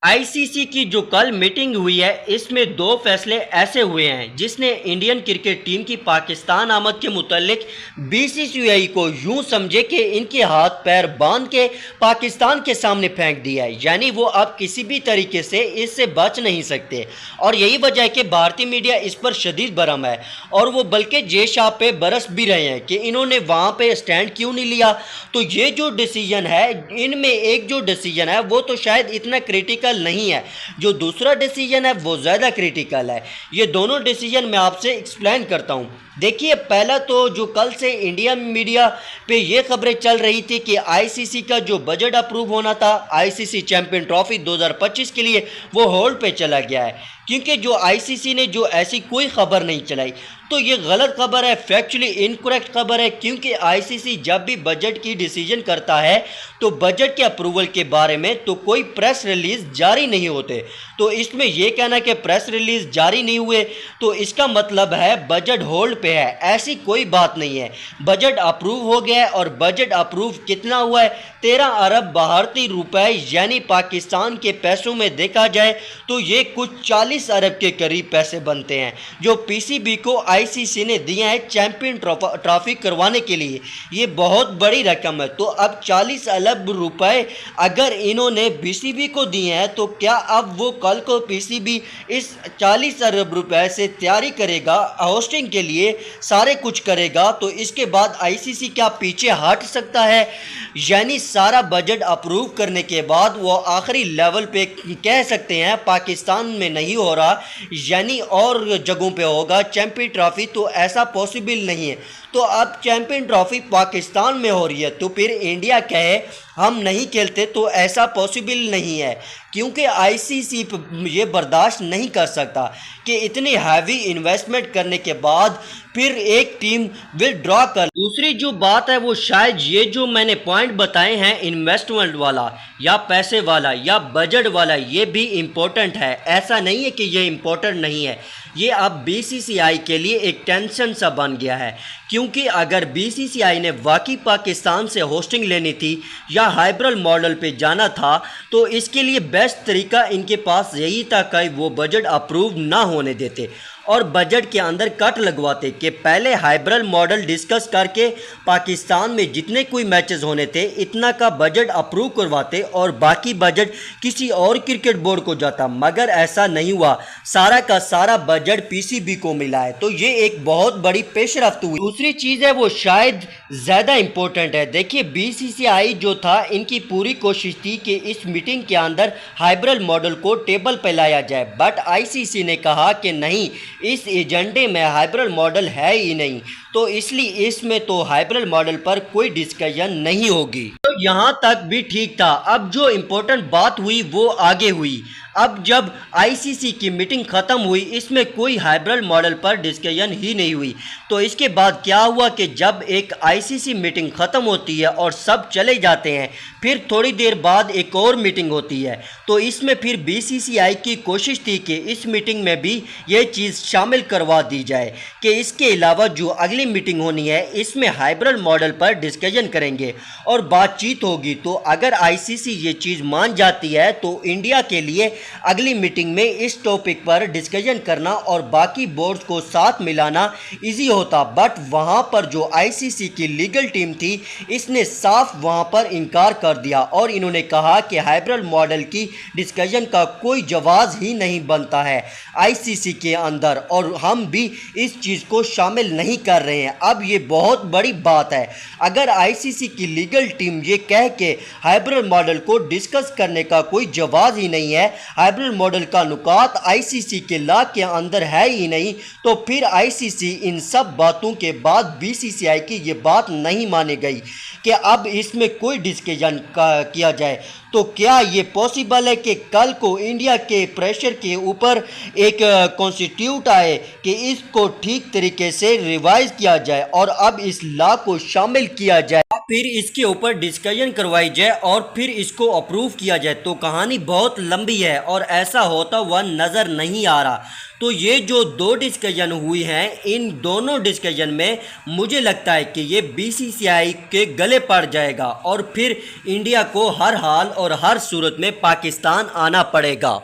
ICC की जो कल मीटिंग हुई है इसमें दो फैसले ऐसे हुए हैं जिसने इंडियन क्रिकेट टीम की पाकिस्तान आमद के मुतालिक बीसीसीआई को यूं समझे कि इनके हाथ पैर बांध के पाकिस्तान के सामने फेंक दिया है, यानी वो अब किसी भी तरीके से इससे बच नहीं सकते। और यही वजह है कि भारतीय मीडिया इस पर शदीद बरहम है और वो बल्कि जे शाह पे बरस भी रहे हैं कि इन्होंने वहाँ पे स्टैंड क्यों नहीं लिया। तो ये जो डिसीजन है, इनमें एक जो डिसीजन है वो तो शायद इतना क्रिटिकल नहीं है, जो दूसरा डिसीजन है वो ज़्यादा क्रिटिकल है। ये दोनों डिसीजन मैं आपसे एक्सप्लेन करता हूँ। देखिए, पहला तो जो कल से इंडिया मीडिया पे ये खबरें चल रही थी कि आईसीसी का जो बजट अप्रूव होना था आईसीसी चैंपियन ट्रॉफी 2025 के लिए, वो होल्ड पे चला गया है, क्योंकि जो आईसीसी ने जो ऐसी कोई खबर नहीं चलाई। तो ये गलत खबर है, फैक्चुअली इनकरेक्ट खबर है, क्योंकि आईसीसी जब भी बजट की डिसीजन करता है तो बजट के अप्रूवल के बारे में तो कोई प्रेस रिलीज जारी नहीं होते। तो इसमें यह कहना कि प्रेस रिलीज जारी नहीं हुए तो इसका मतलब है बजट होल्ड पे है, ऐसी कोई बात नहीं है। बजट अप्रूव हो गया है और बजट अप्रूव कितना हुआ है, 13 अरब भारतीय रुपए, यानी पाकिस्तान के पैसों में देखा जाए तो ये कुछ 40 अरब के करीब पैसे बनते हैं जो पीसीबी को आईसीसी ने दिया है चैंपियन ट्रॉफी करवाने के लिए। ये बहुत बड़ी रकम है। तो अब 40 अरब रुपए अगर इन्होंने पीसीबी को दिए हैं तो क्या अब वो कल को पीसीबी इस 40 अरब रुपए से तैयारी करेगा, होस्टिंग के लिए सारे कुछ करेगा, तो इसके बाद आईसीसी क्या पीछे हट सकता है? यानी सारा बजट अप्रूव करने के बाद वो आखिरी लेवल पे कह सकते हैं पाकिस्तान में नहीं हो रहा, यानी और जगहों पे होगा चैंपियन ट्रॉफी, तो ऐसा पॉसिबल नहीं है। तो अब चैंपियन ट्रॉफी पाकिस्तान में हो रही है तो फिर इंडिया कहे हम नहीं खेलते, तो ऐसा पॉसिबल नहीं है, क्योंकि आईसीसी ये बर्दाश्त नहीं कर सकता कि इतनी हैवी इन्वेस्टमेंट करने के बाद फिर एक टीम विथड्रॉ कर। दूसरी जो बात है वो शायद ये जो मैंने पॉइंट बताए हैं, इन्वेस्टमेंट वाला या पैसे वाला या बजट वाला, ये भी इम्पोर्टेंट है। ऐसा नहीं है कि ये इम्पोर्टेंट नहीं है, ये अब बीसीसीआई के लिए एक टेंशन सा बन गया है, क्योंकि अगर बीसीसीआई ने वाकई पाकिस्तान से होस्टिंग लेनी थी या हाइब्रिड मॉडल पे जाना था तो इसके लिए बेस्ट तरीका इनके पास यही था कि वो बजट अप्रूव ना होने देते और बजट के अंदर कट लगवाते कि पहले हाइब्रिड मॉडल डिस्कस करके पाकिस्तान में जितने कोई मैचेस होने थे इतना का बजट अप्रूव करवाते और बाकी बजट किसी और क्रिकेट बोर्ड को जाता, मगर ऐसा नहीं हुआ। सारा का सारा बजट पीसीबी को मिला है, तो ये एक बहुत बड़ी पेशरफ्त हुई। दूसरी चीज़ है वो शायद ज़्यादा इम्पोर्टेंट है। देखिए, बीसीसीआई जो था इनकी पूरी कोशिश थी कि इस मीटिंग के अंदर हाइब्रिड मॉडल को टेबल पर लाया जाए, बट आईसीसी ने कहा कि नहीं, इस एजेंडे में हाइब्रिड मॉडल है ही नहीं, तो इसलिए इसमें तो हाइब्रिड मॉडल पर कोई डिस्कशन नहीं होगी। तो यहाँ तक भी ठीक था। अब जो इम्पोर्टेंट बात हुई वो आगे हुई। अब जब आईसीसी की मीटिंग ख़त्म हुई इसमें कोई हाइब्रिड मॉडल पर डिस्कशन ही नहीं हुई। तो इसके बाद क्या हुआ कि जब एक आईसीसी मीटिंग ख़त्म होती है और सब चले जाते हैं, फिर थोड़ी देर बाद एक और मीटिंग होती है। तो इसमें फिर बीसीसीआई की कोशिश थी कि इस मीटिंग में भी ये चीज़ शामिल करवा दी जाए कि इसके अलावा जो अगली मीटिंग होनी है इसमें हाइब्रिड मॉडल पर डिस्कशन करेंगे और बातचीत होगी। तो अगर आईसीसी ये चीज़ मान जाती है तो इंडिया के लिए अगली मीटिंग में इस टॉपिक पर डिस्कशन करना और बाकी बोर्ड्स को साथ मिलाना इजी होता। बट वहाँ पर जो आईसीसी की लीगल टीम थी इसने साफ वहाँ पर इनकार कर दिया और इन्होंने कहा कि हाइब्रिड मॉडल की डिस्कशन का कोई जवाब ही नहीं बनता है आईसीसी के अंदर और हम भी इस चीज़ को शामिल नहीं कर रहे हैं। अब ये बहुत बड़ी बात है। अगर आईसीसी की लीगल टीम ये कह के हाइब्रिड मॉडल को डिस्कस करने का कोई जवाब ही नहीं है, हाइब्रिड मॉडल का नुकात आईसीसी के लॉ के अंदर है ही नहीं, तो फिर आईसीसी इन सब बातों के बाद बीसीसीआई की ये बात नहीं मानी गई कि अब इसमें कोई डिस्कशन किया जाए। तो क्या ये पॉसिबल है कि कल को इंडिया के प्रेशर के ऊपर एक कॉन्स्टिट्यूट आए कि इसको ठीक तरीके से रिवाइज किया जाए और अब इस लॉ को शामिल किया जाए? फिर इसके ऊपर डिस्कशन करवाई जाए और फिर इसको अप्रूव किया जाए तो कहानी बहुत लंबी है और ऐसा होता हुआ नज़र नहीं आ रहा। तो ये जो दो डिस्कशन हुई हैं, इन दोनों डिस्कशन में मुझे लगता है कि ये बीसीसीआई के गले पड़ जाएगा और फिर इंडिया को हर हाल और हर सूरत में पाकिस्तान आना पड़ेगा।